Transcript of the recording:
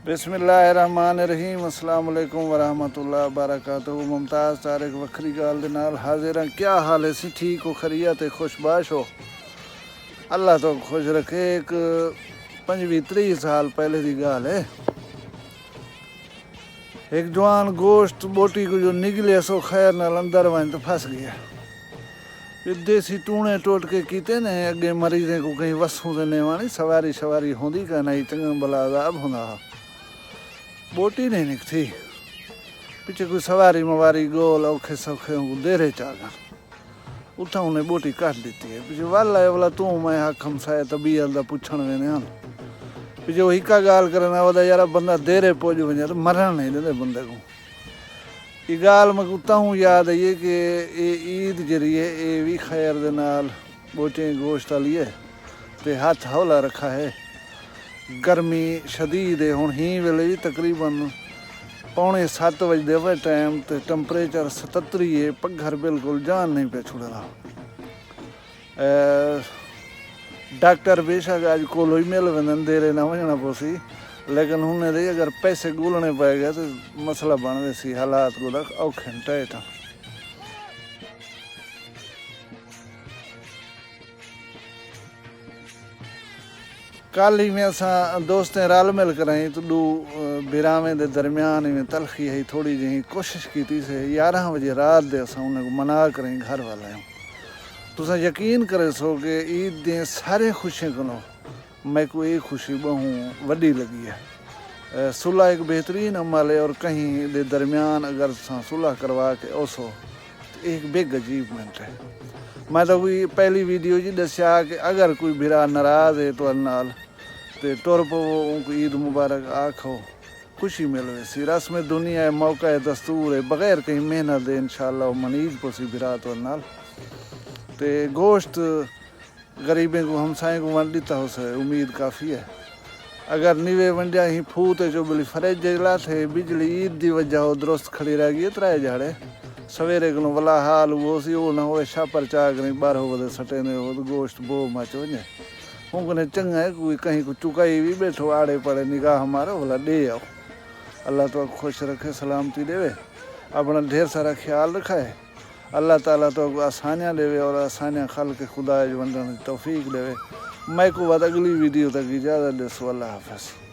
बिस्मिल्लाहिर्रहमानिर्रहीम। अस्सलाम वालेकुम वरहमतुल्लाह वबरकातुहू। मुमताज़ तारिक वखरी गाल दे नाल हाजिर हैं। क्या हाल है सी? ठीक हो, खैरियत है, खुशबाश हो? अल्लाह तो खुश रखे। एक 25-30 साल पहले की गाल है। एक जवान गोश्त बोटी को जो निकले सो खैर नाल अंदर वन तो फंस गया। देसी टूणे टोटके कीते ने अगे मरीज़े को कहीं वसूं से नेवानी सवारी होंदी का नहीं चंगा भला अज़ाब होंदा। बोटी नहीं निकती। पीछे कोई सवारी मवारी गोल औखे सौखे देरे चागा उठा उन्हें बोटी काट देती है। पीछे वाला है वाला तू मैं हक हमसाए तबीयत दा पुछण वेने हन। पीछे वो हिका गाल करना वदा यार बंदा देरे पहुंच वने तो मरण नहीं देंदे बंदे को। ये गाल मैं कुत्ता हूँ याद है ये कि ईद जरी है ये भी खैर दे नाल बोटे गोश्त वाली है ते हाथ हौला रखा है। गर्मी शदीद है हुण ही वेले भी तकरीबन 6:45 बजदे वे टाइम ते टैंपरेचर 77 है। पघर बिल्कुल जान नहीं पे छुड़ना। डॉक्टर बेशक अज कोलो ही मिल वेंदन देरे ना वजना पोसी लेकिन हुन दे अगर पैसे गुलने पै गए तो मसला बन वे सी। हालात को औखे टाइट। कल ही में असा दोस्तें रल मिल कर तो दू बिरावें दे दरम्यान में तलखी है थोड़ी जी कोशिश की थी से 11 बजे रात दे असा उन्हें मना करें घर वाले तुसा यकीन करे सो कि ईद दे सारे खुशियों को मैं को एक खुशी बहु वड्डी लगी है। सुलह एक बेहतरीन अमल है और कहीं दे दरम्यान अगर सुलह करवा के ओसो तो एक बेग अचीवमेंट है। मैं तो कोई पहली वीडियो जी दसिया कि अगर कोई बिरा नाराज़ है तो नाल ते टुर पवो उनको ईद मुबारक आखो खुशी मिले सी। रस्म दुनिया है मौका है दस्तूर है बगैर कहीं मेहनत दे इंशाअल्लाह मनीज पोसी बिरा तो नाल ते गोश्त गरीबें को हमसाएं को वंड दिता हो से उम्मीद काफ़ी है। अगर निवे वंडिया ही फूते जो बोली फ्रिज जला थे बिजली ईद दी वजह हो दुरुस्त खड़ी रह गई त्राए जाड़े सवेरे को वला हाल वो सी वो ना हो छापर चाह करें 12 बजे सटे ने हो तो गोश्त बो मच वजे उनने चंगा है कोई कहीं को चुकाई भी बैठो आड़े पड़े निगाह हमारा बोला दे आओ। अल्लाह तो खुश रखे सलामती देवे अपना ढेर सारा ख्याल रखा है। अल्लाह ताला तो आसानियाँ देवे और आसानियाँ खल के खुदा वंडन तौफीक देवे। मैं को बाद अगली वीडियो तक इजाज़त दे सो। अल्लाह हाफ़िज़।